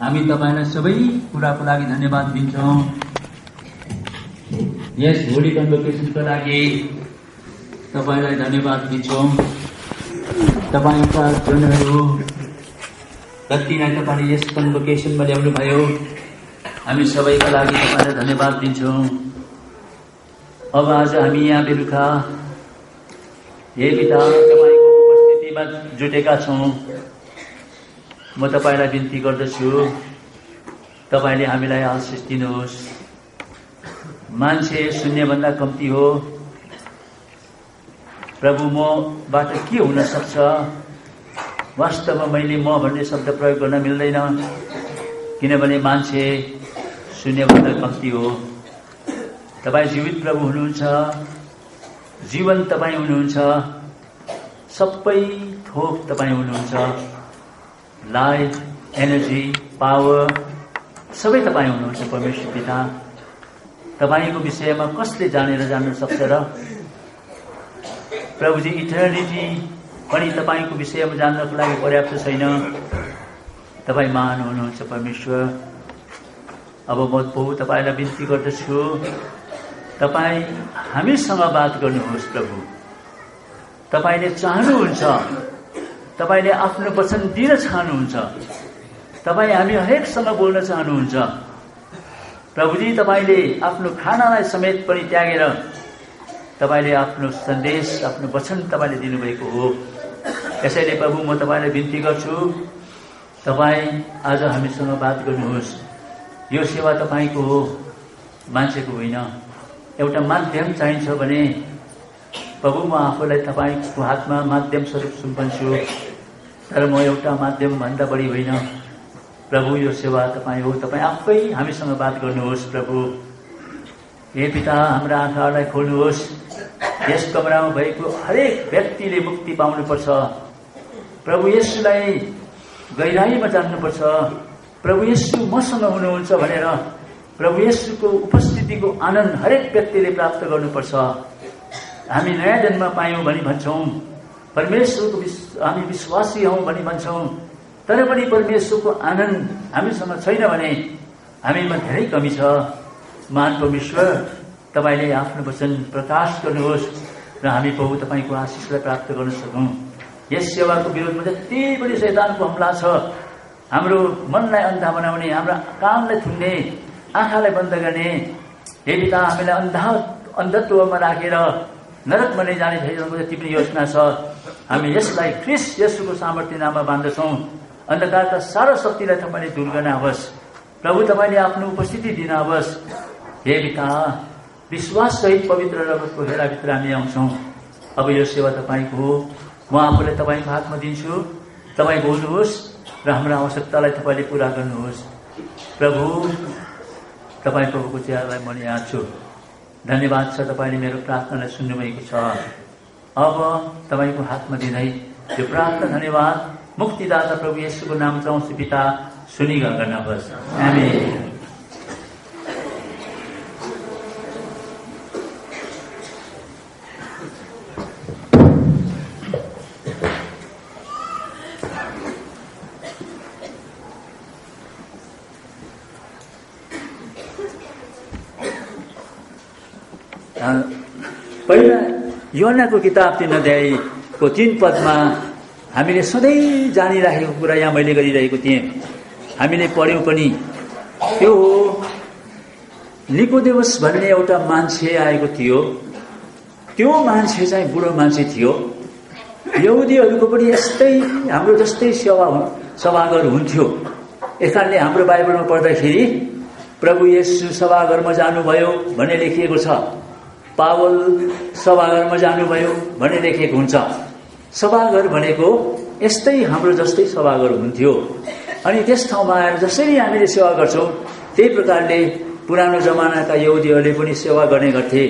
हामी तपाईलाई सबै कुराको लागि धन्यवाद दिन्छौं। यस होली कन्भोकेसनको लागि तपाईलाई धन्यवाद दिन्छौं। तपाईका जनहरू जतिलाई तपाईले यस कन्भोकेसनमा ल्याउनु भयो, हामी सबैका लागि तपाईलाई धन्यवाद दिन्छौं। अब आज हामी यहाँ बेलुका हे पिता तपाईको उपस्थितिमा जुटेका छौं। म तपाईलाई बिन्ती गर्दछु, तपाईले हामीलाई आशीष दिनुहोस्। मान्छे शून्यभन्दा कम्ती हो प्रभु, मबाट के हुन सक्छ? वास्तवमा मैले म भन्ने शब्द प्रयोग गर्न मिल्दैन, किनभने मान्छे शून्यभन्दा कम्ती हो। तपाई जीवित प्रभु हुनुहुन्छ, जीवन तपाई हुनुहुन्छ, सबै थोक तपाई हुनुहुन्छ। लाइफ, एनर्जी, पावर सबै तपाई हुनुहुन्छ परमेश्वर पिता। तपाईको विषयमा कसले जानेर जान्न सक्छ र? प्रभुजी, इटर्निटी पनि तपाईको विषयमा जान्नको लागि पर्याप्त छैन। तपाई महान हुनुहुन्छ परमेश्वर। अब म प्रभु तपाईलाई बिन्ती गर्दछु, तपाई हामीसँग बात गर्नुहोस् प्रभु। तपाईले चाहनुहुन्छ, तपाईले आफ्नो वचन दिन चाहनुहुन्छ, तपाई हामी हरेकसँग बोल्न चाहनुहुन्छ प्रभुजी। तपाईले आफ्नो खानालाई समेत पनि त्यागेर तपाईले आफ्नो सन्देश, आफ्नो वचन तपाईले दिनुभएको हो। यसैले प्रभु म तपाईलाई बिन्ती गर्छु, तपाई आज हामीसँग बात गर्नुहोस्। यो सेवा तपाईको हो, मान्छेको होइन। एउटा माध्यम चाहिन्छ भने प्रभु म आफूलाई तपाईको हातमा माध्यम स्वरूप सुम्पन्छु, तर म एउटा माध्यम भन्दा बढी होइन प्रभु। यो सेवा तपाई हो, तपाई आफै हामीसँग बात गर्नुहोस् प्रभु। हे पिता, हाम्रा आँखाहरूलाई खोल्नुहोस्। यस कमरामा भएको हरेक व्यक्तिले मुक्ति पाउनुपर्छ प्रभु। यसलाई गहिराईमा जान्नुपर्छ प्रभु। यसु मसँग हुनुहुन्छ भनेर प्रभु येशूको उपस्थितिको आनन्द हरेक व्यक्तिले प्राप्त गर्नुपर्छ। हामी नयाँ जन्म पायौं भनी भन्छौं, परमेश्वरको हामी विश्वासी हौं भनी भन्छौं, तर पनि परमेश्वरको आनन्द हामीसँग छैन भने हामीमा धेरै कमी छ। महान परमेश्वर, तपाईले आफ्नो वचन प्रकाश गर्नुहोस् र हामी प्रभु तपाईको आशीषलाई प्राप्त गर्न सकौं। यस सेवाको विरोधमा जति पनि शैतानको हमला छ, हाम्रो मनलाई अन्धा बनाउने, हाम्रा कानलाई थुन्ने, आँखालाई बन्द गर्ने, हे पिता हामीलाई अन्धत्वमा राखेर नरकमा लैजाने भइरहेको जति पनि योजना छ, हामी यसलाई ख्रीष्ट येशूको सामर्थ्य नाममा बाँध्दछौं। अन्धकारका सारा शक्तिलाई तपाईले दूर गर्न आवस् प्रभु। तपाईले आफ्नो उपस्थिति दिन आवस्। हे पिता, विश्वास सहित पवित्र रगतको घेराभित्र हामी आउँछौं। अब यो सेवा तपाईको हो, म आफूलाई तपाईको हातमा दिन्छु। तपाई बोल्नुहोस् र हाम्रो आवश्यकतालाई तपाईले पूरा गर्नुहोस् प्रभु। तपाई प्रभुको चेहरालाई म यहाँ छु। धन्यवाद छ, तपाईले मेरो प्रार्थनालाई सुन्नुभएको छ। अब तपाईको हातमा दिँदै यो प्रार्थना धन्यवाद मुक्तिदाता प्रभु येशूको नाम चाहन्छु पिता, सुनिगा गर्नुहोस्। आमेन। पहिला योहन्नाको किताब 3 अध्यायको 3 पदमा हामीले सधैँ जानिराखेको कुरा यहाँ मैले गरिरहेको थिएँ, हामीले पढ्यौं पनि। त्यो हो, निकोदेमस भन्ने एउटा मान्छे आएको थियो। त्यो मान्छे चाहिँ बुढो मान्छे थियो। यहुदीहरूको पनि यस्तै हाम्रो जस्तै सभाघर हुन्थ्यो। यसकारणले हाम्रो बाइबलमा पढ्दाखेरि प्रभु येशू सभाघरमा जानुभयो भन्ने लेखिएको छ, पावल सभाघरमा जानुभयो भन्ने लेखेको हुन्छ। सभाघर भनेको यस्तै हाम्रो जस्तै सभाघर हुन्थ्यो। अनि त्यस ठाउँमा आएर जसरी हामीले सेवा गर्छौं त्यही प्रकारले पुरानो जमानाका यहुदीहरूले पनि सेवा गर्ने गर्थे।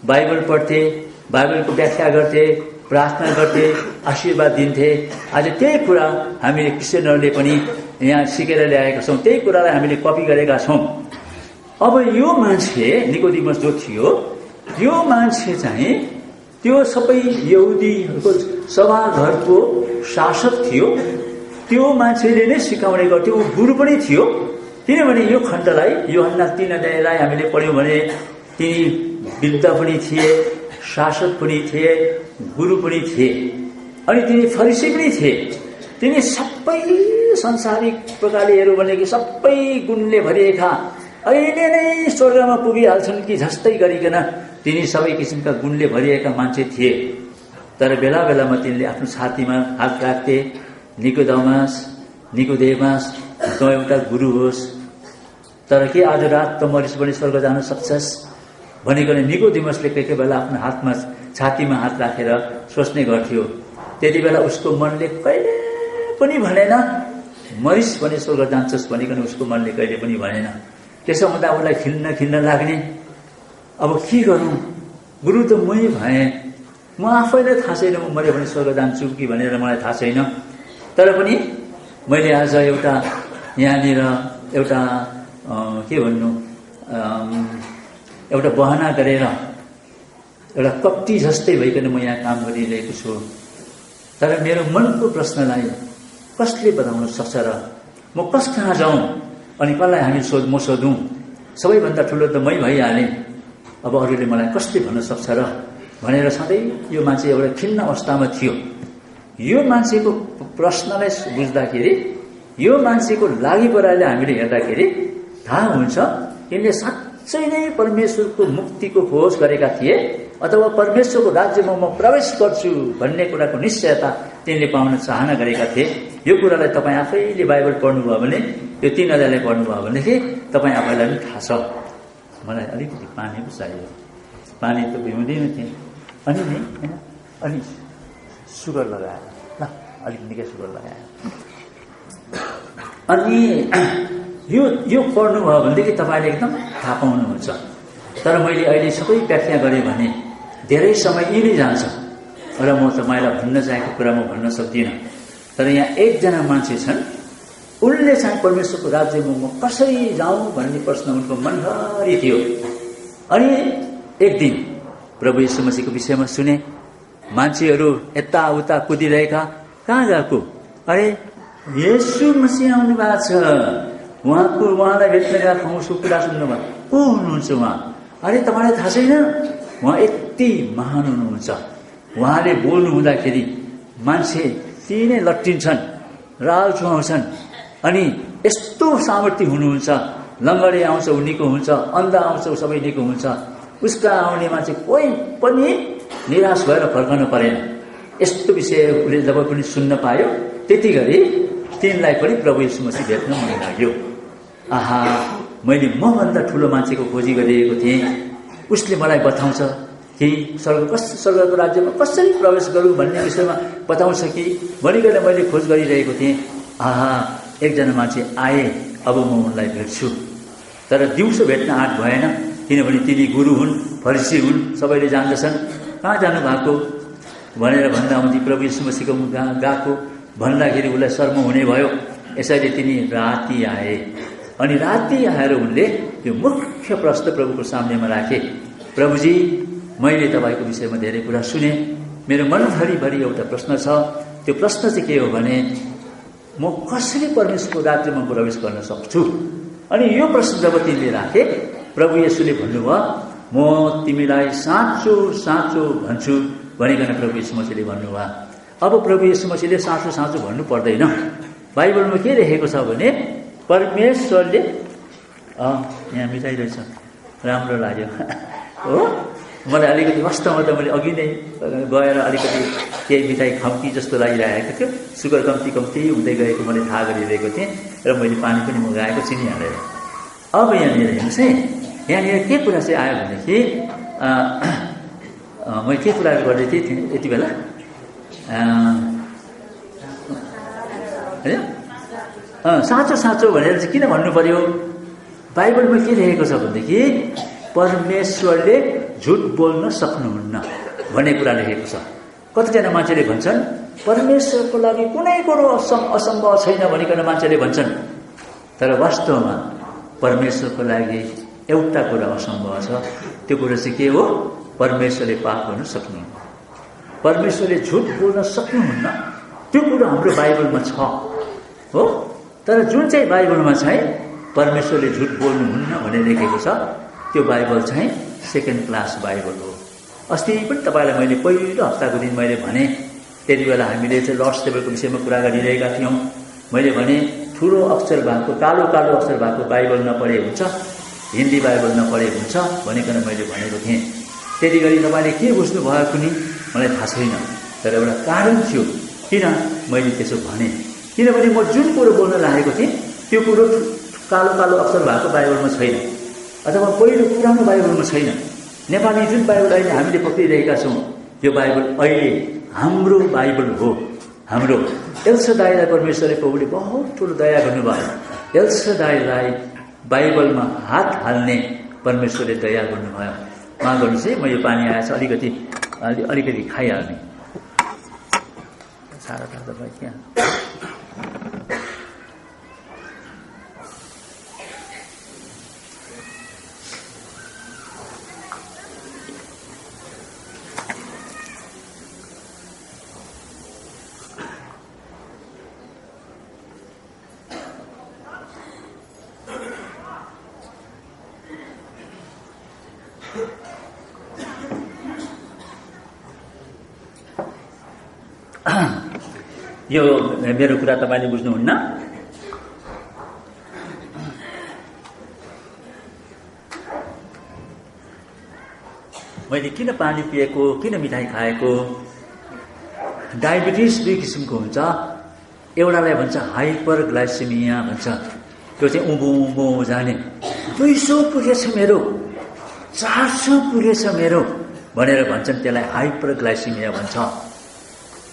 बाइबल पढ्थे, बाइबलको व्याख्या गर्थे, प्रार्थना गर्थे, आशीर्वाद दिन्थे। आज त्यही कुरा हामीले क्रिस्चियनहरूले पनि यहाँ सिकेर ल्याएका छौं, त्यही कुरालाई हामीले कपी गरेका छौं। अब यो मान्छे निकोदेमस जो थियो, यो मान्छे चाहिँ त्यो सबै यहुदीहरूको सभाघरको शासक थियो। त्यो मान्छेले नै सिकाउने गर्थ्यो, ऊ गुरु पनि थियो। किनभने यो खण्डलाई यूहन्ना 3 अध्यायलाई हामीले पढ्यौँ भने तिनी वृद्ध पनि थिए, शासक पनि थिए, गुरु पनि थिए, अनि तिनी फरिसी पनि थिए। तिनी सबै संसारिक प्रकारले हेर्यो भने कि सबै गुणले भरिएका, अहिले नै स्वर्गमा पुगिहाल्छन् कि जस्तै गरिकन तिनी सबै किसिमका गुणले भरिएका मान्छे थिए। तर बेला बेलामा तिनले आफ्नो छातीमा हात राख्थे, निकोदेमास त एउटा गुरु होस्, तर के आज रात त मरिस पनि स्वर्ग जान सक्छस् भनिकन निकोदेमसले कोही कोही बेला आफ्नो हातमा छातीमा हात राखेर सोच्ने गर्थ्यो। त्यति बेला उसको मनले कहिले पनि भनेन मरिस पनि स्वर्ग जान्छस् भनिकन उसको मनले कहिले पनि भनेन। त्यसो हुँदा उसलाई खिन्न लाग्ने, अब के गरौँ, गुरु त मै भएँ, म आफैलाई थाहा छैन म मरे भने स्वर्ग जान्छु कि भनेर मलाई थाहा छैन। तर पनि मैले आज यहाँनिर एउटा के भन्नु, एउटा बहाना गरेर एउटा कप्टी जस्तै भइकन म यहाँ काम गरिरहेको छु। तर मेरो मनको प्रश्नलाई कसले बताउन सक्छ र? म कस कहाँ जाउँ अनि कसलाई हामी म सोधौँ? सबैभन्दा ठुलो त मै भइहालेँ, अब अरूले मलाई कसले भन्न सक्छ र भनेर सधैँ यो मान्छे एउटा खिन्न अवस्थामा थियो। यो मान्छेको प्रश्नलाई बुझ्दाखेरि, यो मान्छेको लागि पराले हामीले हेर्दाखेरि थाहा हुन्छ यिनले साँच्चै नै परमेश्वरको मुक्तिको खोज गरेका थिए अथवा परमेश्वरको राज्यमा म प्रवेश गर्छु भन्ने कुराको निश्चयता तिनले पाउन चाहना गरेका थिए। यो कुरालाई तपाईँ आफैले बाइबल पढ्नुभयो भने, यो 3 अध्यायलाई पढ्नुभयो भनेदेखि तपाईँ आफैलाई पनि थाहा छ। मलाई अलिकति पानी पो चाहियो, पानी त पिउँदैन थिएँ। अनि नि होइन, अनि सुगर लगाएर ल, अलिक निकै सुगर लगाएर अनि यो पढ्नुभयो भनेदेखि तपाईँले एकदम थाहा पाउनुहुन्छ। तर मैले अहिले सबै व्याख्या गरेँ भने धेरै समय यी नै जान्छ र म तपाईँलाई भन्न चाहेको कुरा म भन्न सक्दिनँ। तर यहाँ एकजना मान्छे छन्, उनले चाहिँ परमेश्वरको राज्यमा म कसरी जाउँ भन्ने प्रश्न उनको मनभरि थियो। अनि एक दिन प्रभु येशू मसीहको विषयमा सुने, मान्छेहरू यताउता कुदिरहेका, कहाँ गएको? अरे येशू मसीह आउनु भएको छ, उहाँलाई भेट्न गएको उसको कुरा सुन्नुभयो। को हुनुहुन्छ उहाँ? अरे तपाईँलाई थाहा छैन, उहाँ यति महान हुनुहुन्छ। उहाँले बोल्नु हुँदाखेरि मान्छे तिनै लट्टिन्छन्, राल चुहाउँछन्, अनि यस्तो सामर्थ्य हुनुहुन्छ। लङ्गडे आउँछ ऊ निको हुन्छ, अन्ध आउँछ ऊ सबै निको हुन्छ। उसका आउने मान्छे कोही पनि निराश भएर फर्कन परेन। यस्तो विषय उसले जब पनि सुन्न पायो, त्यति गरी तिनलाई पनि प्रभु येशू मसीह भेट्न मन लाग्यो। आहा, मैले मभन्दा ठुलो मान्छेको खोजी गरिरहेको थिएँ, उसले मलाई बताउँछ कि स्वर्गको राज्यमा कसरी प्रवेश गरौँ भन्ने विषयमा बताउँछ कि भनिकन मैले खोज गरिरहेको थिएँ। आहा, एकजना मान्छे आए, अब म उनलाई भेट्छु। तर दिउँसो भेट्न आँट भएन, किनभने तिनी गुरु हुन्, फरिसी हुन्, सबैले जान्दछन्। कहाँ जानु भएको भनेर भन्दा उनी प्रभु येशू मसीहको गएको भन्दाखेरि उसलाई शर्म हुने भयो। यसैले तिनी राति आए, अनि राति आएर उनले यो मुख्य प्रश्न प्रभुको सामनेमा राखे। प्रभुजी, मैले तपाईँको विषयमा धेरै कुरा सुने, मेरो मनभरिभरि एउटा प्रश्न छ। त्यो प्रश्न चाहिँ के हो भने, म कसरी परमेश्वरको राज्यमा प्रवेश गर्न सक्छु? अनि यो प्रश्न जब तिनले राखे, प्रभु येशूले भन्नुभयो, म तिमीलाई साँचो साँचो भन्छु भनिकन प्रभु येशू मसीहले भन्नुभयो। अब प्रभु येशू मसीहले साँचो साँचो भन्नु पर्दैन। बाइबलमा के लेखेको छ भने, परमेश्वरले यहाँ मिठाई रहेछ, राम्रो लाग्यो हो। मलाई अलिकति वास्तवमा त मैले अघि नै गएर अलिकति केही मिठाई खम्ती जस्तो लागिरहेको थियो। सुगर कम्ती हुँदै गएको मैले थाहा गरिरहेको थिएँ र मैले पानी पनि मगाएको चिनी हालेर। अब यहाँनिर हेर्नुहोस् है, यहाँनिर के कुरा चाहिँ आयो भनेदेखि मैले के कुरा गर्दै थिएँ यति बेला होइन, साँचो साँचो भनेर चाहिँ किन भन्नु पर्यो? बाइबलमा के लेखेको छ भनेदेखि परमेश्वरले झुट बोल्न सक्नुहुन्न भन्ने कुरा लेखेको छ। कतिजना मान्छेले भन्छन् परमेश्वरको लागि कुनै कुरो असम्भव छैन भनिकन मान्छेले भन्छन्। तर वास्तवमा परमेश्वरको लागि एउटा कुरा असम्भव छ। त्यो कुरा चाहिँ के हो? परमेश्वरले पाप गर्न सक्नुहुन्न, परमेश्वरले झुट बोल्न सक्नुहुन्न। त्यो कुरा हाम्रो बाइबलमा छ। हो। तर जुन चाहिँ बाइबलमा चाहिँ परमेश्वरले झुट बोल्नुहुन्न भनेर लेखेको छ त्यो बाइबल चाहिँ सेकेन्ड क्लास बाइबल हो। अस्ति पनि तपाईँलाई मैले पहिलो हप्ताको दिन मैले भने, त्यति बेला हामीले चाहिँ लर्ड्स टेबलको विषयमा कुरा गरिरहेका थियौँ। मैले भने ठुलो अक्षर भएको कालो कालो अक्षर भएको बाइबल नपढे हुन्छ, हिन्दी बाइबल नपढे हुन्छ भनिकन मैले भनेको थिएँ। त्यति गरी तपाईँले के बुझ्नु भयो कुनै मलाई थाहा छैन, तर एउटा कारण थियो किन मैले त्यसो भने। किनभने म जुन कुरो बोल्न लागेको थिएँ त्यो कुरो कालो कालो अक्षर भएको बाइबलमा छैन, अथवा पहिलो पुरानो बाइबलमा छैन। नेपाली जुन बाइबल अहिले हामीले पक्रिरहेका छौँ यो बाइबल अहिले हाम्रो बाइबल हो। हाम्रो एल्सदाईलाई परमेश्वरले प्रभुले बहुत ठुलो दया गर्नुभयो। एल्सदाईलाई बाइबलमा हात हाल्ने परमेश्वरले दया गर्नुभयो। उहाँ गर्नु चाहिँ म यो पानी आएछ अलिकति खाइहाल्ने साह्रो थाहा तपाईँ क्या। यो मेरो कुरा तपाईँले बुझ्नुहुन्न। मैले किन पानी पिएको, किन मिठाई खाएको? डायबिटिज दुई किसिमको हुन्छ। एउटालाई भन्छ हाइपरग्लाइसेमिया भन्छ, त्यो चाहिँ उँभो उँभो जाने, 200 पुगेछ मेरो, 400 पुगेछ मेरो भनेर भन्छन्, त्यसलाई हाइपरग्लाइसेमिया भन्छ।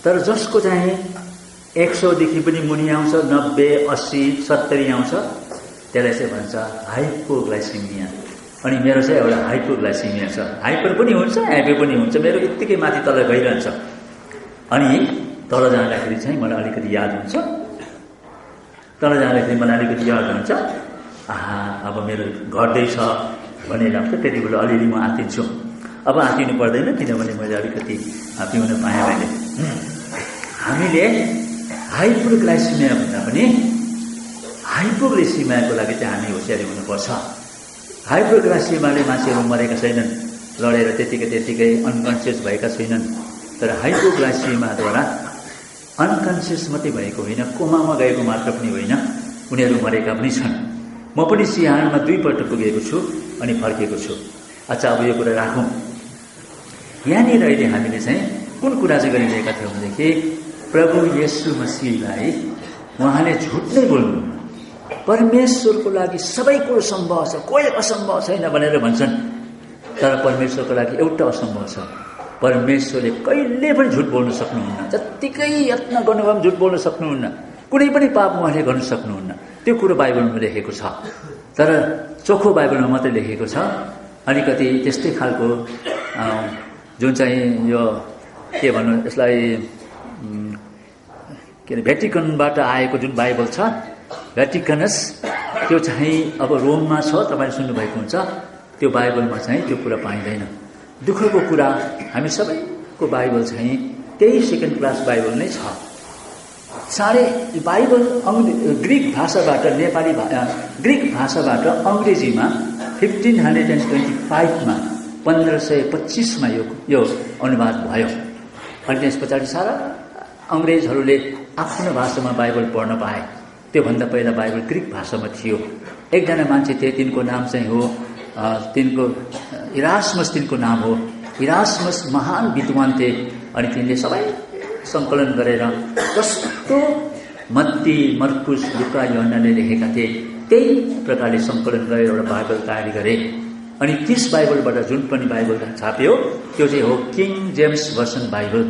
तर जसको चाहिँ 100 देखि पनि मुनि आउँछ, 90, 80, 70 आउँछ, त्यसलाई चाहिँ भन्छ हाइपोग्लाइसेमिया। अनि मेरो चाहिँ एउटा हाइपोग्लाइसेमिया छ। हाइपर पनि हुन्छ, हाइपो पनि हुन्छ। मेरो यत्तिकै माथि तल गइरहन्छ। अनि तल जाँदाखेरि चाहिँ मलाई अलिकति याद हुन्छ, आहा अब मेरो घट्दैछ भन्ने लाग्छ। त्यति बेला अलिअलि म आँतिन्छु। अब आँतिनु पर्दैन, किनभने मैले अलिकति पिउन पाएँ मैले। हामीले हाइपोग्लाइसेमिया भन्दा पनि हाइपोग्लाइसेमियाको लागि चाहिँ हामी होसियारी हुनुपर्छ। हाइपोग्लाइसेमियाले मान्छेहरू मरेका छैनन्, लडेर त्यतिकै अनकन्सियस भएका छैनन्। तर हाइपोग्लाइसेमियाद्वारा अनकन्सियस मात्रै भएको होइन, कोमामा गएको मात्र पनि होइन, उनीहरू मरेका पनि छन्। म पनि सिहानमा 2 पल्ट पुगेको छु अनि फर्केको छु। अच्छा, अब यो कुरा राखौँ। यहाँनिर अहिले हामीले चाहिँ कुन कुरा चाहिँ गरिरहेका थियौँ भनेदेखि प्रभु येशू मसीहलाई उहाँले झुट नै बोल्नु, परमेश्वरको लागि सबै कुरो सम्भव छ, कोही असम्भव छैन भनेर भन्छन्। तर परमेश्वरको लागि एउटा असम्भव छ, परमेश्वरले कहिले पनि झुट बोल्न सक्नुहुन्न। जत्तिकै यत्न गर्नुभयो झुट बोल्न सक्नुहुन्न, कुनै पनि पाप उहाँले गर्न सक्नुहुन्न। त्यो कुरो बाइबलमा लेखेको छ, तर चोखो बाइबलमा मात्रै लेखेको छ। अलिकति त्यस्तै खालको जुन चाहिँ यो के भन्नु यसलाई के अरे भ्याटिकनबाट आएको जुन बाइबल छ, भ्याटिकनस, त्यो चाहिँ अब रोममा छ, तपाईँले सुन्नुभएको हुन्छ। त्यो बाइबलमा चाहिँ त्यो कुरा पाइँदैन। दुःखको कुरा, हामी सबैको बाइबल चाहिँ त्यही सेकेन्ड क्लास बाइबल नै छ। साढे बाइबल ग्रिक भाषाबाट ग्रिक भाषाबाट अङ्ग्रेजीमा 1525मा 1525मा यो अनुवाद भयो। अनि त्यस पछाडि सारा अङ्ग्रेजहरूले आफ्नो भाषामा बाइबल पढ्न पाए। त्योभन्दा पहिला बाइबल ग्रिक भाषामा थियो। एकजना मान्छे थिए, तिनको नाम चाहिँ हो तिनको इरास्मस, तिनको नाम हो। इरास्मस महान विद्वान थिए। अनि तिनले सबै सङ्कलन गरेर कस्तो मत्ती, मर्कुस, लुका, योहन्नाले लेखेका थिए त्यही प्रकारले सङ्कलन गरेर एउटा बाइबल तयारी गरे। अनि त्यस बाइबलबाट जुन पनि बाइबल छाप्यो त्यो चाहिँ हो King James version Bible.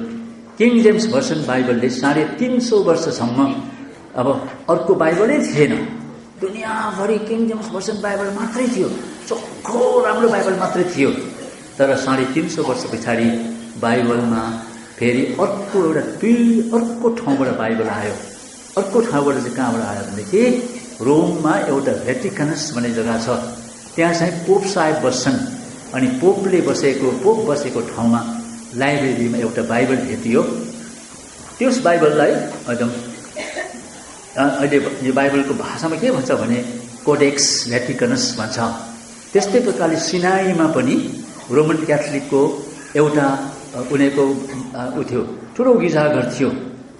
King James version बाइबलले 350 वर्षसम्म अब अर्को बाइबलै थिएन। दुनियाँभरि किङ जेम्स भर्सन बाइबल मात्रै थियो, चोखो राम्रो बाइबल मात्रै थियो। तर 350 वर्ष पछाडि बाइबलमा फेरि अर्को ठाउँबाट बाइबल आयो। अर्को ठाउँबाट चाहिँ कहाँबाट आयो भनेदेखि रोममा एउटा भ्याटिकनस भन्ने जग्गा छ, त्यहाँ चाहिँ पोप साहेब बस्छन्। अनि पोप बसेको ठाउँमा लाइब्रेरीमा एउटा बाइबल भेटियो। त्यस बाइबललाई एकदम अहिले यो बाइबलको भाषामा के भन्छ भने कोडेक्स भ्याटिकनस भन्छ। त्यस्तै प्रकारले सिनाईमा पनि रोमन क्याथोलिकको एउटा उनीहरूको उ थियो, ठुलो गिर्जाघर थियो।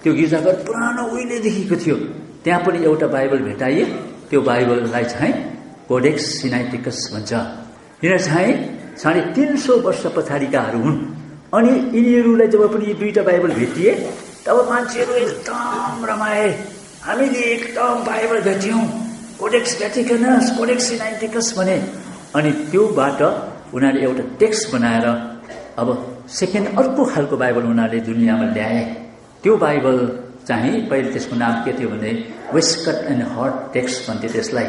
त्यो गिर्जाघर पुरानो उहिलेदेखिको थियो। त्यहाँ पनि एउटा बाइबल भेटाइए। त्यो बाइबललाई चाहिँ कोडेक्स सिनाइटिकस भन्छ। यिनीहरू चाहिँ 350 वर्ष पछाडिकाहरू हुन्। अनि यिनीहरूलाई जब पनि यो दुईटा बाइबल भेटिए तब मान्छेहरू एकदम रमाए, हामीले एकदम बाइबल भेट्यौँ, कोडेक्स भ्याटिकनस, कोडेक्स सिनाइटिकस भने। अनि त्योबाट उनीहरूले एउटा टेक्स्ट बनाएर अब सेकेन्ड अर्को खालको बाइबल उनीहरूले दुनियाँमा ल्याए। त्यो बाइबल चाहिँ पहिले त्यसको नाम के थियो भने वेस्कट एन्ड हट टेक्स्ट भन्थे त्यसलाई।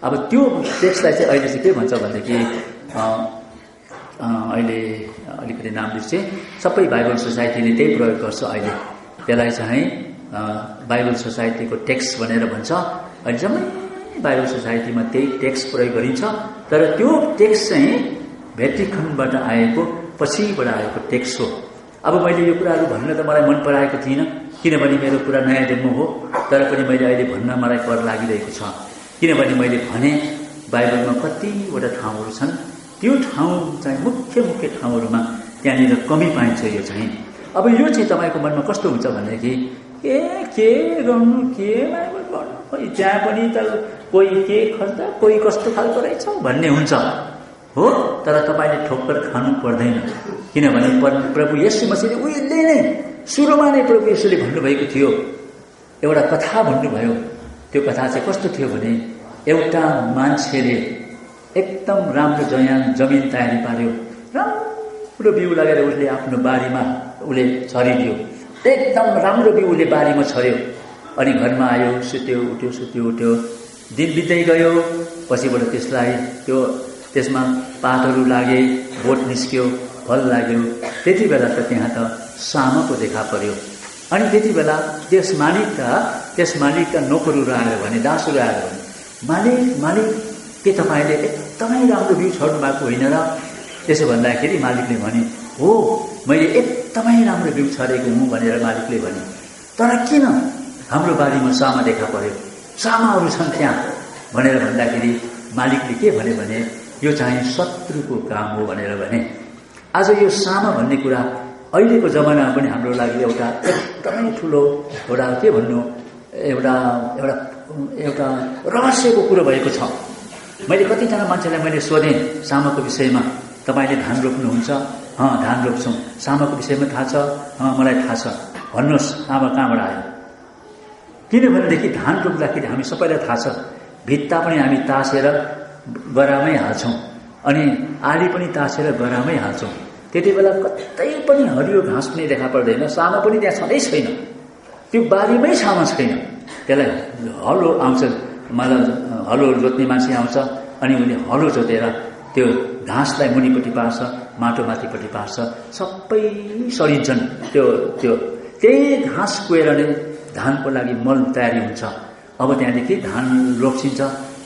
अब त्यो टेक्स्टलाई चाहिँ अहिले चाहिँ के भन्छ भनेदेखि अहिले अलिकति नाम बिर्सेँ, सबै बाइबल सोसाइटीले त्यही प्रयोग गर्छ अहिले। त्यसलाई चाहिँ बाइबल सोसाइटीको टेक्स्ट भनेर भन्छ। अहिले जम्मै बाइबल सोसाइटीमा त्यही टेक्स्ट प्रयोग गरिन्छ। तर त्यो टेक्स्ट चाहिँ भ्याटिकनबाट आएको, पछिबाट आएको टेक्स्ट हो। अब मैले यो कुराहरू भन्न त मलाई मन पराएको थिइनँ, किनभने मेरो कुरा नयाँ जन्म हो। तर पनि मैले अहिले भन्न मलाई कर लागिरहेको छ, किनभने मैले भने बाइबलमा कतिवटा ठाउँहरू छन्, त्यो ठाउँ चाहिँ मुख्य मुख्य ठाउँहरूमा त्यहाँनिर कमी पाइन्छ। यो चाहिँ अब यो चाहिँ तपाईँको मनमा कस्तो हुन्छ भनेदेखि के गर्नु, के बाइबल पढ्नु, खोइ त्यहाँ पनि त कोही के खर्च, कोही कस्तो खालको रहेछ भन्ने हुन्छ हो। तर तपाईँले ठोक्कर खानु पर्दैन, किनभने प्रभु येशू मसीहले उहिले नै सुरुमा नै प्रभु येशूले भन्नुभएको थियो, एउटा कथा भन्नुभयो। त्यो कथा चाहिँ कस्तो थियो भने एउटा मान्छेले एकदम राम्रो जमिन तयारी पार्यो, राम्रो बिउ लगाएर उसले आफ्नो बारीमा उसले छरिदियो। एकदम राम्रो बिउ उसले बारीमा छर्यो। अनि घरमा आयो, सुत्यो उठ्यो, सुत्यो उठ्यो, दिन बित्दै गयो। पछिबाट त्यसमा पातहरू लागे, बोट निस्क्यो, फल लाग्यो। त्यति बेला त त्यहाँ त सामको देखा पर्यो। अनि त्यति बेला त्यस मालिकका नोकरहरू आयो भने, दासहरू आयो भने, मालिक के तपाईँले एकदमै राम्रो बिउ छर्नु भएको होइन र? त्यसो भन्दाखेरि मालिकले भने, हो मैले एकदमै राम्रो बिउ छरेको हुँ भनेर मालिकले भने। तर किन हाम्रो बारीमा सामा देखा पर्यो, सामाहरू छन् त्यहाँ भनेर भन्दाखेरि मालिकले के भने यो चाहिँ शत्रुको काम हो भनेर भने। आज यो सामा भन्ने कुरा अहिलेको जमानामा पनि हाम्रो लागि एउटा एकदमै ठुलो एउटा के भन्नु एउटा रहस्यको कुरो भएको छ। मैले कतिजना मान्छेलाई मैले सोधेँ सामाको विषयमा, तपाईँले धान रोप्नुहुन्छ? धान रोप्छौँ। सामाको विषयमा थाहा छ? मलाई थाहा छ। भन्नुहोस् सामा कहाँबाट आयो? किनभनेदेखि धान रोप्दाखेरि हामी सबैलाई थाहा छ, भित्ता पनि हामी तासेर गरामै हाल्छौँ, अनि आली पनि तासेर गरामै हाल्छौँ। त्यति बेला कतै पनि हरियो घाँस पनि देखा पर्दैन, सामा पनि त्यहाँ छँदै छैन, त्यो बारीमै सामा छैन। त्यसलाई हलो आउँछ, मतलब हलो जोत्ने मान्छे आउँछ, अनि उनले हलो जोतेर त्यो घाँसलाई मुनिपट्टि पार्छ, माटो माथिपट्टि पार्छ, सबै सरिन्छन्। त्यही घाँस कुहेर नै धानको लागि मल तयारी हुन्छ। अब त्यहाँदेखि धान रोप्सिन्छ,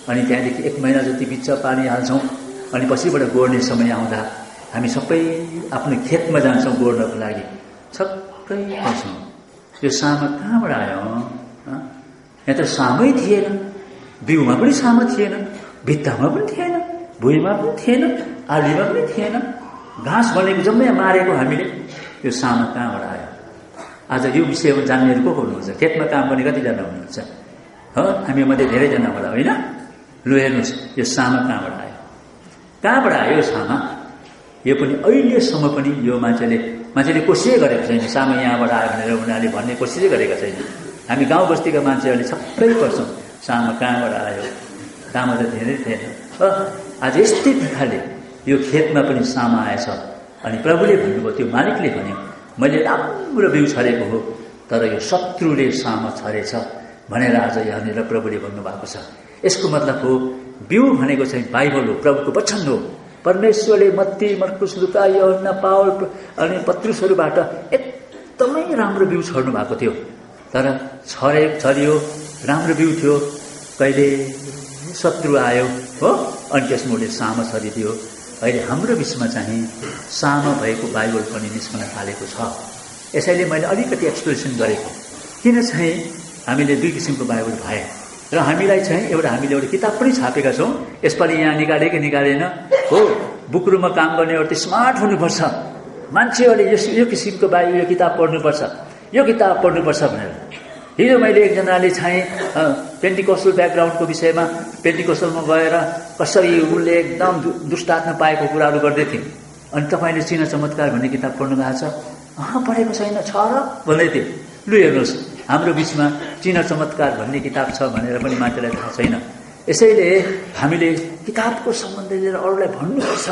अनि त्यहाँदेखि 1 महिना जति बिच्च पानी हाल्छौँ। अनि पछिबाट गोड्ने समय आउँदा हामी सबै आफ्नो खेतमा जान्छौँ गोड्नको लागि, छक्कै पर्छौँ यो सामा कहाँबाट आयो? यहाँ त सामै थिएन, बिउमा पनि सामा थिएन, भित्तामा पनि थिएन, भुइँमा पनि थिएन, आलीमा पनि थिएन, घाँस भनेको जम्मै मारेको हामीले, यो सामा कहाँबाट आयो? आज यो विषयमा जान्नेहरू को हुनुहुन्छ? खेतमा काम गर्ने कतिजना हुनुहुन्छ? हामी मध्ये धेरैजना होला, होइन? लु हेर्नुहोस्, यो सामा कहाँबाट आयो? कहाँबाट आयो सामा? यो पनि अहिलेसम्म पनि यो मान्छेले कोसिसै गरेको छैन सामा यहाँबाट आयो भनेर उनीहरूले भन्ने कोसिसै गरेका छैन। हामी गाउँ बस्तीका मान्छेहरूले छक्कै पर्छौँ, सामा कहाँबाट आयो? सामा त धेरै थिएन। आज यस्तै प्रकारले यो खेतमा पनि सामा आएछ। अनि प्रभुले भन्नुभयो, त्यो मालिकले भन्यो, मैले राम्रो बिउ छरेको हो, तर यो शत्रुले सामा छरेछ भनेर आज यहाँनिर प्रभुले भन्नुभएको छ। यसको मतलब हो बिउ भनेको चाहिँ बाइबल हो, प्रभुको वचन हो। परमेश्वरले मत्ती, मर्कुस, लुका, यूहन्ना, पावल अनि पत्रुसहरूबाट एकदमै राम्रो बिउ छर्नु भएको थियो। तर छरियो, राम्रो बिउ थियो, कहिले शत्रु आयो हो, अनि त्यसमा उसले सामा छरिदियो। अहिले हाम्रो बिचमा चाहिँ सामा भएको बाइबल पनि निस्कन थालेको छ। यसैले मैले अलिकति एक्सप्लेनेसन गरेको, किन चाहिँ हामीले 2 किसिमको बाइबल भए र हामीलाई चाहिँ हामीले एउटा किताब पनि छापेका छौँ। यसपालि यहाँ निकालेन हो। बुकरुममा काम गर्ने एउटा स्मार्ट हुनुपर्छ, मान्छेहरूले यो किसिमको बाइबल यो किताब पढ्नुपर्छ, यो किताब पढ्नुपर्छ भनेर। हिजो मैले एकजनाले चाहिँ पेन्टिकोस्टल ब्याकग्राउन्डको विषयमा पेन्टिकोस्टलमा गएर कसरी उसले एकदम दुष्टात्मा पाएको कुराहरू गर्दै थिए। अनि तपाईँले चिना चमत्कार भन्ने किताब पढ्नु भएको छ? पढेको छैन छ र भन्दै थिए। लु हेर्नुहोस्, हाम्रो बिचमा चिना चमत्कार भन्ने किताब छ भनेर पनि मान्छेलाई थाहा छैन। यसैले हामीले किताबको सम्बन्ध लिएर अरूलाई भन्नुपर्छ।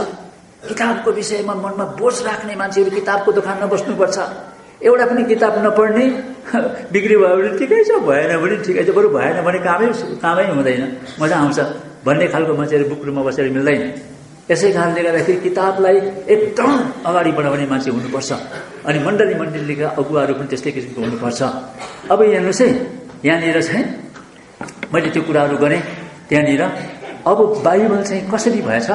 किताबको विषयमा मनमा बोझ राख्ने मान्छेहरू किताबको दोकानमा बस्नुपर्छ। एउटा पनि किताब नपढ्ने बिक्री भयो भने ठिकै छ, भएन भने ठिकै छ, बरु भएन भने कामै हुँदैन, मजा आउँछ भन्ने खालको मान्छेहरू बुकरुममा बसेर मिल्दैन। यसै कारणले गर्दाखेरि किताबलाई एकदम अगाडि बढाउने मान्छे हुनुपर्छ। अनि मण्डलीका अगुवाहरू पनि त्यस्तै किसिमको हुनुपर्छ। अब हेर्नुहोस् है, यहाँनिर चाहिँ मैले त्यो कुराहरू गरेँ। त्यहाँनिर अब बाइबल चाहिँ कसरी भएछ,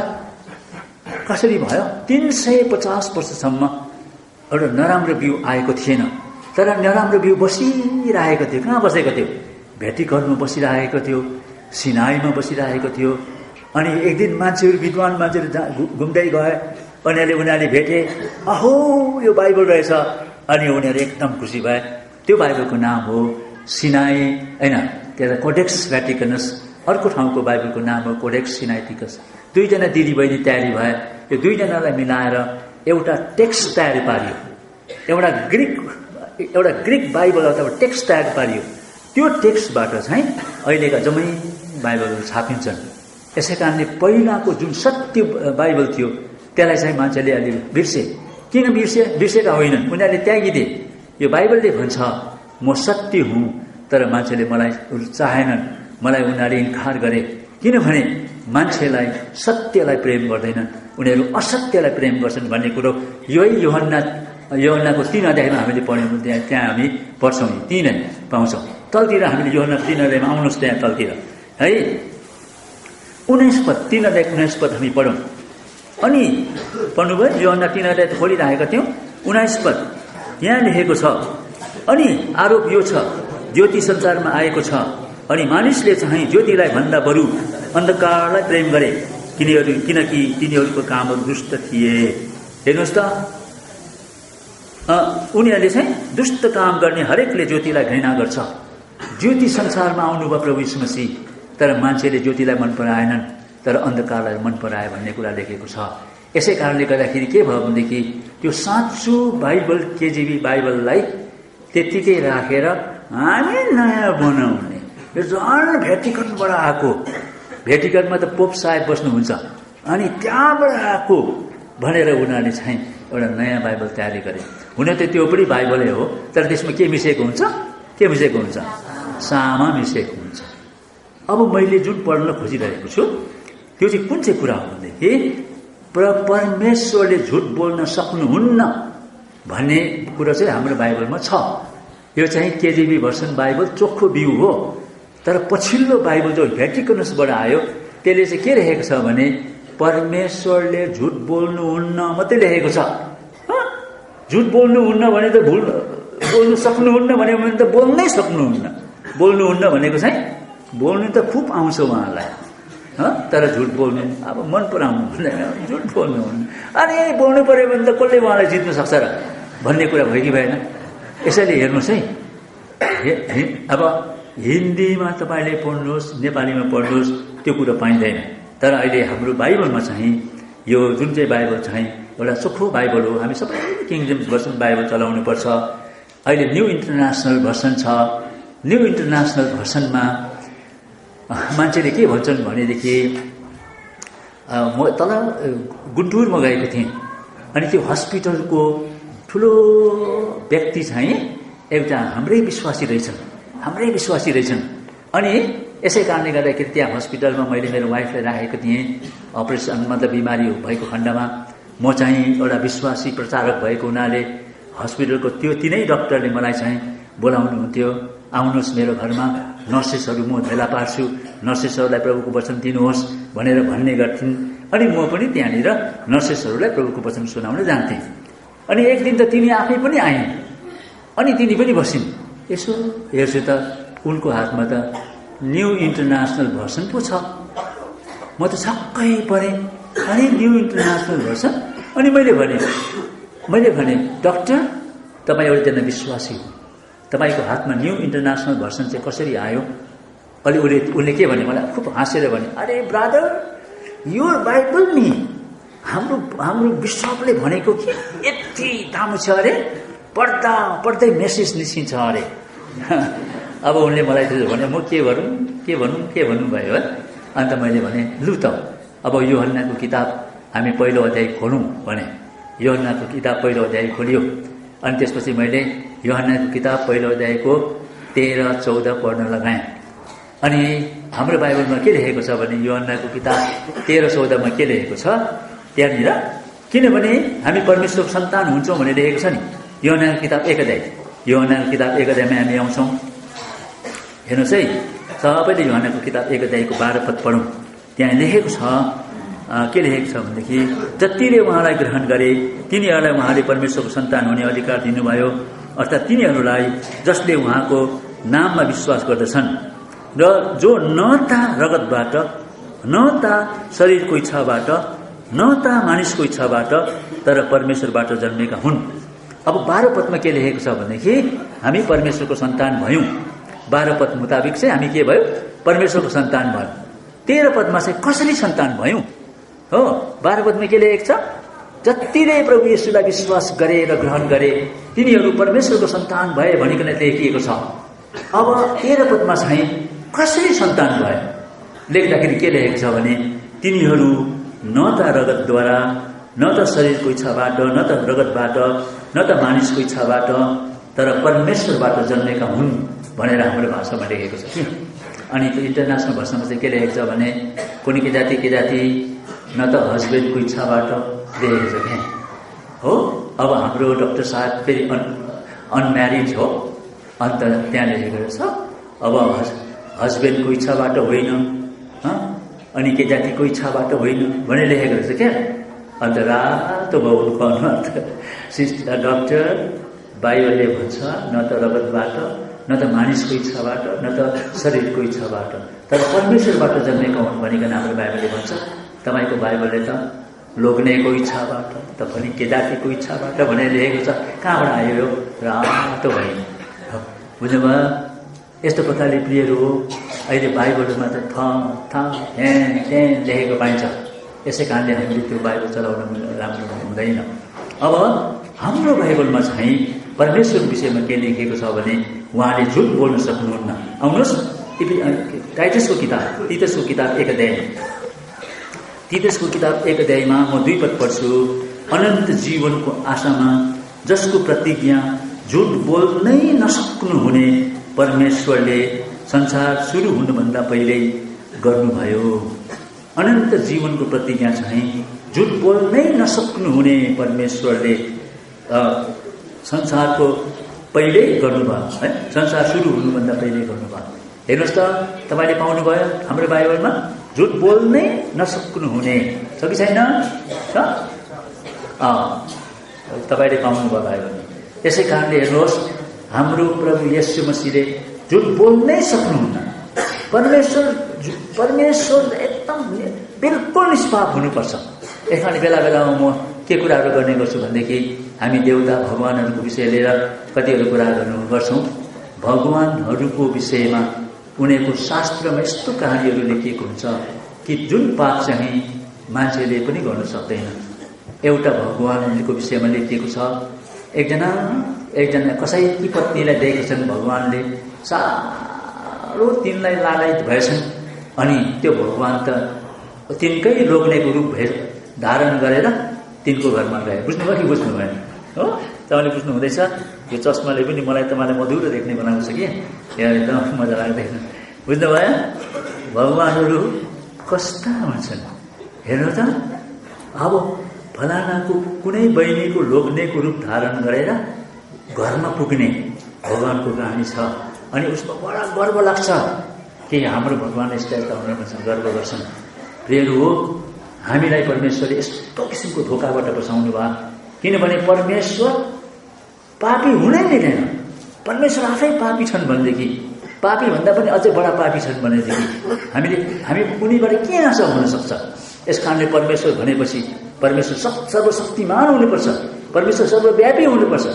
कसरी भयो? 350 वर्षसम्म एउटा नराम्रो बिउ आएको थिएन। तर नराम्रो बिउ बसिरहेको थियो। कहाँ बसेको थियो? भेटिकनमा बसिरहेको थियो, सिनाईमा बसिरहेको थियो। अनि एक दिन मान्छेहरू, विद्वान मान्छेहरू घुम्दै गए। उनीहरूले भेटे, अहो यो बाइबल रहेछ। अनि उनीहरू एकदम खुसी भए। त्यो बाइबलको नाम हो सिनाई, होइन, त्यसलाई कोडेक्स भ्याटिकनस। अर्को ठाउँको बाइबलको नाम हो कोडेक्स सिनाइटिकस। 2 जना दिदीबहिनी तयारी भए। यो 2 जनालाई मिलाएर एउटा टेक्स्ट तयार पारियो। एउटा ग्रिक बाइबल अथवा टेक्स्ट तयार पारियो। त्यो टेक्स्टबाट चाहिँ अहिलेका जम्मै बाइबलहरू छापिन्छन्। यसै कारणले पहिलाको जुन सत्य बाइबल थियो त्यसलाई चाहिँ मान्छेले अलि बिर्से। किन बिर्सेका होइनन्, उनीहरूले त्यागिदिए। यो बाइबलले भन्छ म सत्य हुँ, तर मान्छेले मलाई चाहेनन्, मलाई उनीहरूले इन्कार गरे। किनभने मान्छेलाई सत्यलाई प्रेम गर्दैनन्, उनीहरू असत्यलाई प्रेम गर्छन् भन्ने कुरो यही योहन्नाको 3 अध्यायमा हामीले पढ्यौँ। त्यहाँ हामी पढ्छौँ, 3 पाउँछौँ। तलतिर हामीले योहन्ना 3 अध्यायमा आउनुहोस्, त्यहाँ तलतिर है 19 पद, 3 अध्याय 19 पद हामी पढौँ। अनि पढ्नुभयो? योहन्ना 3 अध्याय खोलिरहेका थियौँ। 19 पद यहाँ लेखेको छ, अनि आरोप यो छ, ज्योति संसारमा आएको छ, अनि मानिसले चाहिँ ज्योतिलाई भन्दा बरु अन्धकारलाई प्रेम गरे, किनकि तिनीहरूको कामहरू दुष्ट थिए। हेर्नुहोस् त, उनीहरूले चाहिँ दुष्ट काम गर्ने हरेकले ज्योतिलाई घृणा गर्छ। ज्योति संसारमा आउनुभयो प्रभु यीशु मसीह, तर मान्छेले ज्योतिलाई मन पराएनन्, तर अन्धकारलाई मन पराए भन्ने कुरा लेखेको छ। यसै कारणले गर्दाखेरि के भयो भनेदेखि त्यो साँचो बाइबल, केजीबी बाइबललाई त्यत्तिकै राखेर हामी नयाँ बनाउने। यो झन् भेटिकनबाट आएको, भेटिकनमा त पोप साहेब बस्नुहुन्छ, अनि त्यहाँबाट आएको भनेर उनीहरूले चाहिँ एउटा नयाँ बाइबल तयारी गरे। हुन त त्यो पनि बाइबलै हो, तर त्यसमा के मिसिएको हुन्छ? के मिसिएको हुन्छ? सामा मिसिएको हुन्छ। अब मैले जुन पढ्न खोजिरहेको छु त्यो चाहिँ कुन चाहिँ कुरा हो भनेदेखि परमेश्वरले झुट बोल्न सक्नुहुन्न भन्ने कुरा चाहिँ हाम्रो बाइबलमा छ। यो चाहिँ केजीबी भर्सन बाइबल चोखो बिउ हो। तर पछिल्लो बाइबल जो भ्याटिकनसबाट आयो त्यसले चाहिँ के लेखेको छ भने परमेश्वरले झुट बोल्नुहुन्न मात्रै लेखेको छ। झुट बोल्नुहुन्न भने त बोल्नु सक्नुहुन्न भने त बोल्नै सक्नुहुन्न। बोल्नुहुन्न भनेको चाहिँ बोल्नु त खुब आउँछ उहाँलाई, तर झुट बोल्नु अब मन पराउनु हुँदैन, झुट बोल्नुहुन्न। अनि बोल्नु पऱ्यो भने त कसले उहाँलाई जित्न सक्छ र भन्ने कुरा भयो कि भएन? यसैले हेर्नुहोस् है, अब हिन्दीमा तपाईँले पढ्नुहोस्, नेपालीमा पढ्नुहोस्, त्यो कुरो पाइँदैन। तर अहिले हाम्रो बाइबलमा चाहिँ यो जुन चाहिँ बाइबल चाहिँ एउटा चोखो बाइबल हो। हामी सबै किङ जेम्स भर्सन बाइबल चलाउनुपर्छ। अहिले न्यू इन्टरनेसनल भर्सन छ। न्यू इन्टरनेसनल भर्सनमा मान्छेले के भन्छन् भनेदेखि म तल गुन्टुरमा गएको थिएँ, अनि त्यो हस्पिटलको ठुलो व्यक्ति चाहिँ एउटा हाम्रै विश्वासी रहेछन्। अनि यसै कारणले गर्दाखेरि त्यहाँ हस्पिटलमा मैले मेरो वाइफलाई राखेको थिएँ। अपरेसन मतलब बिमारी भएको खण्डमा म चाहिँ एउटा विश्वासी प्रचारक भएको हुनाले हस्पिटलको त्यो 3 डाक्टरले मलाई चाहिँ बोलाउनुहुन्थ्यो, आउनुहोस् मेरो घरमा, नर्सेसहरू म भेला पार्छु, नर्सेसहरूलाई प्रभुको वचन दिनुहोस् भनेर भन्ने गर्थिन्। अनि म पनि त्यहाँनिर नर्सेसहरूलाई प्रभुको वचन सुनाउन जान्थेँ। अनि एक दिन त तिनी आफै पनि आइन्, अनि तिनी पनि बसिन्। यसो हेर्छु त उनको हातमा त न्यू इन्टरनेसनल भर्सन पो छ। म त छक्कै परेँ, अरे न्यू इन्टरनेसनल भर्सन। अनि मैले भने डाक्टर, तपाईँ एउटाजना विश्वासी हो, तपाईँको हातमा न्यू इन्टरनेसनल भर्सन चाहिँ कसरी आयो? अलि उसले के भने, मलाई खुब हाँसेर भने, अरे ब्रदर, यो बाइबल नि हाम्रो बिशपले भनेको कि यति दामी छ अरे, पढ्दै मेसेज निस्किन्छ अरे। अब उनले मलाई त्यसो भने म के भनौँ भयो है। अन्त मैले भने लु त अब यूहन्नाको किताब हामी पहिलो अध्याय खोलौँ भने यूहन्नाको किताब पहिलो अध्याय खोलियो। अनि त्यसपछि मैले यूहन्नाको किताब पहिलो अध्यायको 13-14 पढ्न लगाएँ। अनि हाम्रो बाइबलमा के लेखेको छ भने यूहन्नाको किताब 13-14 मा के लेखेको छ त्यहाँनिर, किनभने हामी परमेश्वरको सन्तान हुन्छौँ भनेर लेखेको छ नि। यूहन्नाको किताब 1 अध्याय, यूहन्नाको किताब 1 अध्यायमा हामी आउँछौँ। हेर्नुहोस् है, सबैले यूहन्नाको किताब 1 अध्यायको 12 पद पढौँ। त्यहाँ लेखेको छ, के लेखेको छ भनेदेखि, जतिले उहाँलाई ग्रहण गरे तिनीहरूलाई उहाँले परमेश्वरको सन्तान हुने अधिकार दिनुभयो, अर्थात् तिनीहरूलाई जसले उहाँको नाममा विश्वास गर्दछन् र जो न त रगतबाट, न त शरीरको इच्छाबाट, न त मानिसको इच्छाबाट, तर परमेश्वरबाट जन्मेका हुन्। अब 12 पदमा के लेखेको छ भनेदेखि हामी परमेश्वरको सन्तान भयौँ। 12 पद मुताबिक चाहिँ हामी के भयो? परमेश्वरको सन्तान भयौँ। 13 पदमा चाहिँ कसरी सन्तान भयौँ हो? 12 पदमा के लेखेको छ? जतिले प्रभु येशूलाई विश्वास गरे र ग्रहण गरे तिनीहरू परमेश्वरको सन्तान भए भनिकन लेखिएको छ। अब 13 पदमा चाहिँ कसरी सन्तान भए लेख्दाखेरि के लेखेको छ भने तिनीहरू न त रगतद्वारा, न त शरीरको इच्छाबाट, न त रगतबाट, न त मानिसको इच्छाबाट, तर परमेश्वरबाट जन्मेका हुन् भनेर हाम्रो भाषामा लेखेको छ कि। अनि त्यो इन्टरनेसनल भाषामा चाहिँ के लेखेको छ भने कुनै के जाति न त हस्बेन्डको इच्छाबाट लेखेको छ क्या हो। अब हाम्रो डाक्टर साहब फेरि अनम्यारिड हो, अन्त त्यहाँ लेखेको छ अब हस्बेन्डको इच्छाबाट होइन, अनि के जातिको इच्छाबाट होइन भनेर लेखेको रहेछ क्या। अन्त रातो भयो उनको अनुहार। सिस्टर डाक्टर, बाइबलले भन्छ न त रगतबाट, न त मानिसको इच्छाबाट, न त शरीरको इच्छाबाट, तर परमेश्वरबाट जन्मेका हुन् भनिकन हाम्रो बाइबलले भन्छ। तपाईँको बाइबलले त लोग्नेको इच्छाबाट, त पनि के जातिको इच्छाबाट भनेर लेखेको छ। कहाँबाट आयो यो रातो भयो? बुझ्नुभयो? यस्तो प्रकारले प्रियहरू हो, अहिले बाइबलमा त लेखेको पाइन्छ। यसै कारणले हामीले त्यो बाइबल चलाउन राम्रो हुँदैन। अब हाम्रो बाइबलमा चाहिँ परमेश्वरको विषयमा के लेखेको छ भने उहाँले झुट बोल्न सक्नुहुन्न। आउनुहोस् टाइटसको किताब, तीतसको किताब 1 अध्याय, तीतसको किताब 1 अध्यायमा म 2 पद पढ्छु। अनन्त जीवनको आशामा जसको प्रतिज्ञा झुट बोल्नै नसक्नुहुने परमेश्वरले संसार सुरु हुनुभन्दा पहिल्यै गर्नुभयो। अनन्त जीवनको प्रतिज्ञा चाहिँ झुट बोल्नै नसक्नुहुने परमेश्वरले संसारको पहिल्यै गर्नुभयो है, संसार सुरु हुनुभन्दा पहिल्यै गर्नुभयो। हेर्नुहोस् त, तपाईँले पाउनुभयो हाम्रो बाइबलमा झुट बोल्नै नसक्नुहुने छ कि छैन? तपाईँले पाउनुभयो बाइबलमा। यसै कारणले हेर्नुहोस्, हाम्रो प्रभु येशू मसीहले झुट बोल्नै सक्नुहुन्न। परमेश्वर एकदम बिल्कुल निष्पाप हुनुपर्छ। यस कारण बेला बेलामा म के कुराहरू गर्ने गर्छु भनेदेखि हामी देवता भगवानहरूको विषय लिएर कतिहरू कुरा गर्छौँ। भगवानहरूको विषयमा उनीहरूको शास्त्रमा यस्तो कहानीहरू लेखिएको हुन्छ कि जुन पाप चाहिँ मान्छेले पनि गर्न सक्दैन। एउटा भगवानको विषयमा लेखिएको छ, एकजना कसैकी पत्नीलाई देखेछन् भगवानले, साह्रो तिनलाई लालायित भएछन्। अनि त्यो भगवान त तिनकै लोग्नेको रूप धारण गरेर तिनको घरमा गए। बुझ्नुभयो कि बुझ्नु भएन हो? तपाईँले बुझ्नु हुँदैछ? यो चस्माले पनि मलाई तपाईँलाई मधुरो देख्ने बनाउँछ कि यहाँ एकदम मजा लाग्दैन। बुझ्नुभयो? भगवानहरू कस्ता हुन्छन् हेर्नु त। अब फलानाको कुनै बहिनीको लोग्नेको रूप धारण गरेर घरमा पुग्ने भगवानको कहानी छ। अनि उसमा बडा गर्व लाग्छ कि हाम्रो भगवान यस्ता हुनुहुन्छ, गर्व गर्छन्। प्रियहरू हो, हामीलाई परमेश्वरले यस्तो किसिमको धोकाबाट बचाउनु भयो। किनभने परमेश्वर पापी हुनै मिलेन। परमेश्वर आफै पापी छन् भनेदेखि पापी भन्दा पनि अझै बडा पापी छन् भनेदेखि हामी उनीबाट के आशा हुन सक्छ? यस कारणले परमेश्वर भनेपछि परमेश्वर सर्वशक्तिमान हुनुपर्छ, परमेश्वर सर्वव्यापी हुनुपर्छ,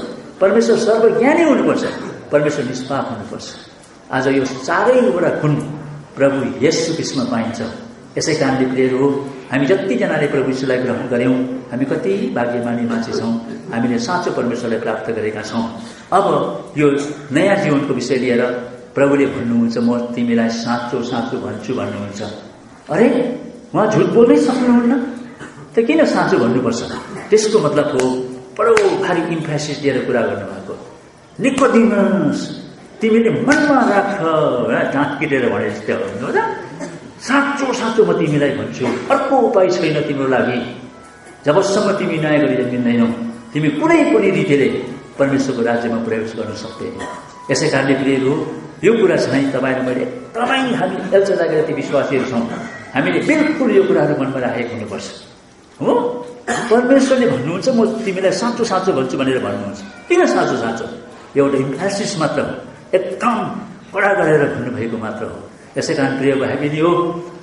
परमेश्वर सर्वज्ञानी हुनुपर्छ, परमेश्वर निष्पाप हुनुपर्छ। आज यो चारैवटा गुण प्रभु येशू ख्रीष्टमा पाइन्छ। यसै कारणले प्रियहरू हो, हामी जतिजनाले प्रभु यीशुलाई ग्रहण गर्यौं, हामी कति भाग्यमानी मान्छे छौं, हामीले साँचो परमेश्वरलाई प्राप्त गरेका छौं। अब यो नयाँ जीवनको विषय लिएर प्रभुले भन्नुहुन्छ, म तिमीलाई साँचो साँचो भन्छु भन्नुहुन्छ। अरे उहाँ झुट बोल्नै सक्नुहुन्न त किन साँचो भन्नुपर्छ? त्यसको मतलब हो बडो भारी इम्फेसिस दिएर कुरा गर्नुभएको। निकोदेमस, तिमीले मनमा राख, दाँत किटेर भने जस्तै हो त। साँचो साँचो म तिमीलाई भन्छु, अर्को उपाय छैन तिम्रो लागि। जबसम्म तिमी नयाँ गरी जन्मिँदैनौ, तिमी कुनै पनि रीतिले परमेश्वरको राज्यमा प्रवेश गर्न सक्दैनौ। यसै कारणले प्रियहरू, यो कुरा चाहिँ तपाईँ र मैले एकदमै हामी एल्चेदाका जति विश्वासीहरू छौँ, हामीले बिल्कुल यो कुराहरू मनमा राखेको हुनुपर्छ। हो, परमेश्वरले भन्नुहुन्छ म तिमीलाई साँचो साँचो भन्छु भनेर भन्नुहुन्छ। किन साँचो साँचो? एउटा इम्फेसिस मात्र हो, एकदम कडा गरेर भन्नुभएको मात्र हो। यसै कारण प्रिय भाइ हो,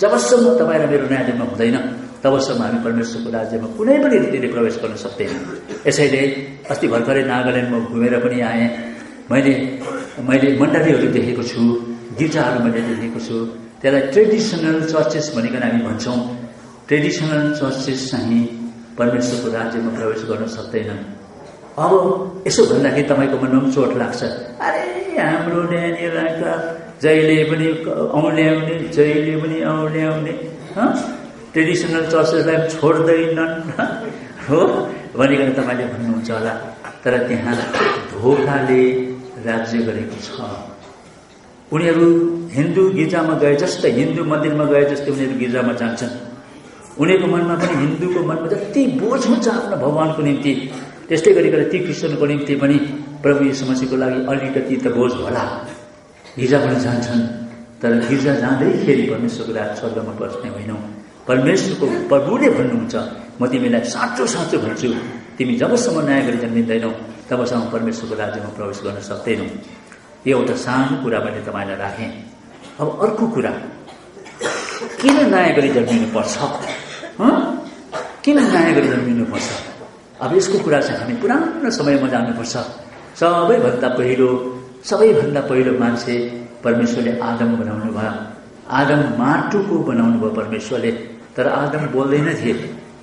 जबसम्म तपाईँ र मेरो नयाँ जन्म हुँदैन तबसम्म हामी परमेश्वरको राज्यमा कुनै पनि रीतिले प्रवेश गर्न सक्दैनौँ। यसैले अस्ति भर्खरै नागाल्यान्डमा घुमेर पनि आएँ। मैले मण्डलीहरू देखेको छु, गिर्जाहरू मैले देखेको छु। त्यसलाई ट्रेडिसनल चर्चेस भनिकन हामी भन्छौँ। ट्रेडिसनल चर्चेस चाहिँ परमेश्वरको राज्यमा प्रवेश गर्न सक्दैनन्। अब यसो भन्दाखेरि तपाईँको मनमा पनि चोट लाग्छ। अरे हाम्रो नानीहरूलाई जहिले पनि औल्याउने, जहिले पनि औल्याउने, ट्रेडिसनल चर्चेसलाई छोड्दैनन् हो भनिकन तपाईँले भन्नुहुन्छ होला। तर त्यहाँ धोखाले राज्य गरेको छ। उनीहरू हिन्दू गिर्जामा गए जस्तै, हिन्दू मन्दिरमा गए जस्तै उनीहरू गिर्जामा जान्छन्। उनीहरूको मनमा पनि हिन्दूको मनमा जति बोझ हुन्छ आफ्नो भगवानको निम्ति, त्यस्तै गरिकन ती क्रिस्चियनको निम्ति पनि प्रभु यीशु मसीहको लागि अलिकति त बोझ होला। गिर्जा पनि जान्छन्, तर गिर्जा जाँदैखेरि परमेश्वरको राज स्वर्गमा पस्ने होइनौ। परमेश्वरको प्रभुले भन्नुहुन्छ, म तिमीलाई साँचो साँचो भन्छु, तिमी जबसम्म नयाँ गरी जन्मिँदैनौ तबसम्म परमेश्वरको राज्यमा प्रवेश गर्न सक्दैनौ। यो एउटा सानो कुरा मैले तपाईँलाई राखेँ। अब अर्को कुरा, किन नयाँ गरी जन्मिनुपर्छ? किन नयाँ गरी जन्मिनुपर्छ? अब यसको कुरा चाहिँ हामी पुरानो समयमा जानुपर्छ। सबैभन्दा पहिलो मान्छे परमेश्वरले आदम बनाउनु भयो। आदम माटोको बनाउनु भयो परमेश्वरले, तर आदम बोल्दैन थिए।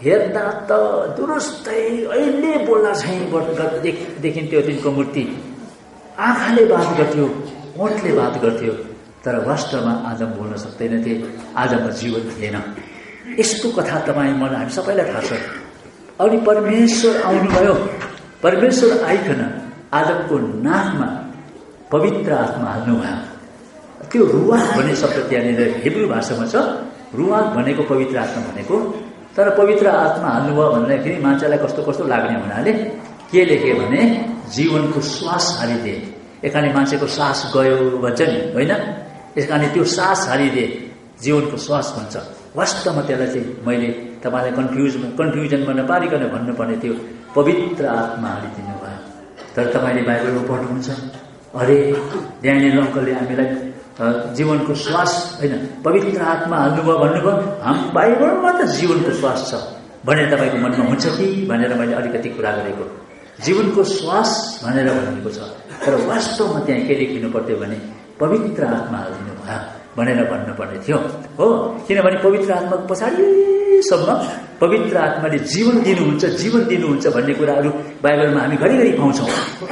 हेर्दा त दुरुस्तै अहिले बोल्दा चाहिँ देखिन्थ्यो तिनको मूर्ति। आँखाले बात गर्थ्यो, ओठले बात गर्थ्यो, तर वास्तवमा आदम बोल्न सक्दैनथे। आदममा जीवन थिएन। यसको कथा तपाईँ मलाई हामी सबैलाई थाहा छ। अनि परमेश्वर आउनुभयो। परमेश्वर आइकन आदमको नाकमा पवित्र आत्मा हाल्नुभयो। त्यो रुवाक भन्ने शब्द त्यहाँनिर हिब्रू भाषामा छ। रुवाक भनेको पवित्र आत्मा भनेको। तर पवित्र आत्मा हाल्नुभयो भन्दाखेरि मान्छेलाई कस्तो कस्तो लाग्ने हुनाले के लेखे भने जीवनको श्वास हालिदिए। एकाले मान्छेको सास गयो भन्छ नि, होइन? यस कारणले त्यो सास हालिदिए, जीवनको श्वास भन्छ। वास्तवमा त्यसलाई चाहिँ मैले तपाईँलाई कन्फ्युजनमा नपारिकन भन्नुपर्ने थियो, पवित्र आत्मा हालिदिनु भयो। तर तपाईँले बाइबलमा पढ्नुहुन्छ, अरे ड्यानियल अङ्कलले हामीलाई जीवनको श्वास, होइन, पवित्र आत्मा हाल्नुभयो भन्नुभयो। बाइबलमा त जीवनको श्वास छ भनेर तपाईँको मनमा हुन्छ कि भनेर मैले अलिकति कुरा गरेको। जीवनको श्वास भनेर भनेको छ, तर वास्तवमा त्यहाँ के लेखिनु पर्थ्यो भने पवित्र आत्मा हालिदिनु भयो भनेर भन्नुपर्ने थियो। हो, किनभने पवित्र आत्माको पछाडिसम्म पवित्र आत्माले जीवन दिनुहुन्छ भन्ने कुराहरू बाइबलमा हामी घरिघरि पाउँछौँ।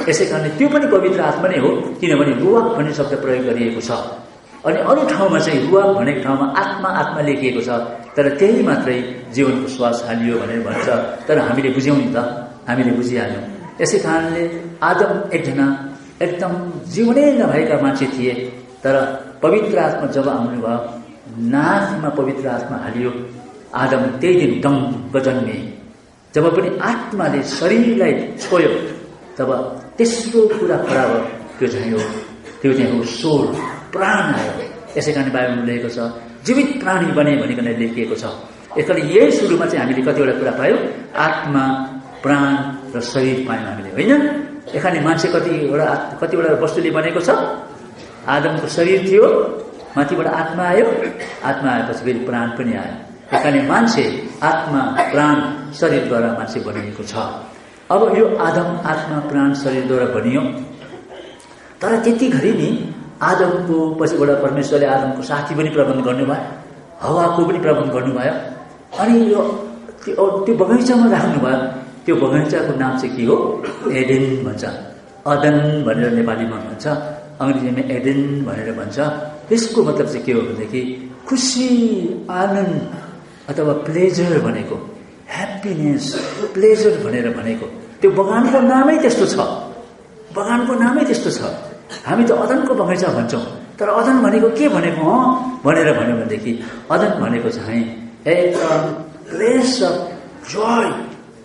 यसै कारणले त्यो पनि पवित्र आत्मा नै हो, किनभने रुवाक भन्ने शब्द प्रयोग गरिएको छ। अनि अरू ठाउँमा चाहिँ रुवाक भनेको ठाउँमा आत्मा लेखिएको छ, तर त्यही मात्रै जीवनको श्वास हालियो भनेर भन्छ। तर हामीले बुझ्यौँ नि त, हामीले बुझिहाल्यौँ। यसै कारणले आदम एकजना एकदम जीवनै नभएका मान्छे थिए, तर पवित्र आत्मा जब आउनुभयो, नाकमा पवित्र आत्मा हालियो, आदम त्यही दिन दङ्ग जन्मे। जब पनि आत्माले शरीरलाई छोयो, तब तेस्रो कुरा खडा भयो, त्यो चाहिँ हो सोल, प्राण आयो। यसै कारण बाइबलमा लेखेको छ जीवित प्राणी बने भनिकन लेखिएको छ। यसले यही सुरुमा चाहिँ हामीले कतिवटा कुरा पायौँ, आत्मा, प्राण र शरीर पायौँ हामीले, होइन? यसले मान्छे कतिवटा वस्तुले बनेको छ? आदमको शरीर थियो, माथिबाट आत्मा आयो, आत्मा आएपछि फेरि प्राण पनि आयो। त्यही मान्छे आत्मा प्राण शरीरद्वारा मान्छे बनिएको छ। अब यो आदम आत्मा प्राण शरीरद्वारा बनियो। तर त्यति घरि नि आदमको पछिबाट परमेश्वरले आदमको साथी पनि प्रबन्ध गर्नुभयो, हवाको पनि प्रबन्ध गर्नुभयो। अनि यो त्यो बगैँचामा राख्नुभयो। त्यो बगैँचाको नाम चाहिँ के हो? एडेन भन्छ। अदन भनेर नेपालीमा भन्छ, अङ्ग्रेजीमा एडेन भनेर भन्छ। त्यसको मतलब चाहिँ के हो भनेदेखि खुसी, आनन्द अथवा प्लेजर भनेको, ह्याप्पिनेस, प्लेजर भनेर भनेको। त्यो बगानको नामै त्यस्तो छ, बगानको नामै त्यस्तो छ। हामी त अदनको बगैँचा भन्छौँ, तर अदन भनेको के भनेको हो भनेर भन्यो भनेदेखि अदन भनेको चाहिँ एक place of Joy,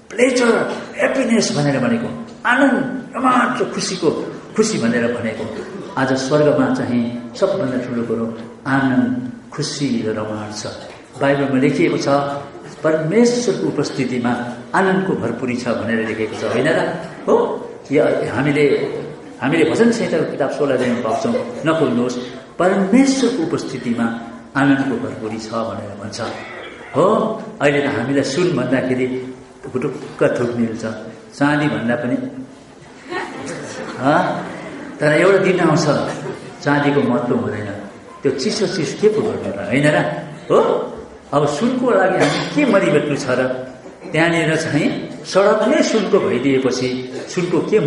pleasure, happiness भनेर भनेको, आनन्द, रोमाञ्च, खुसीको खुसी भनेर भनेको। आज स्वर्गमा चाहिँ सबभन्दा ठुलो कुरो आनन्द, खुसी र रोमाञ्च छ। बाइबलमा लेखिएको छ परमेश्वरको उपस्थितिमा आनन्दको भरपुरी छ भनेर लेखिएको छ, होइन र? हो, हामीले भजन संहिताको किताब 16 अध्यायमा पाउँछौँ, नखोल्नुहोस्, परमेश्वरको उपस्थितिमा आनन्दको भरपुरी छ भनेर भन्छ। हो, अहिले त हामीलाई सुन भन्दाखेरि गुटुक्क थुक मिल्छ, चाँदी भन्दा पनि। तर एउटा दिन आउँछ चाँदीको महत्त्व हुँदैन। त्यो चिसो चिज के पो गर्नु र, होइन र? हो, अब सुनको लागि हामी के मरिबेट्नु छ र? त्यहाँनिर चाहिँ सडक नै सुनको भइदिएपछि सुनको के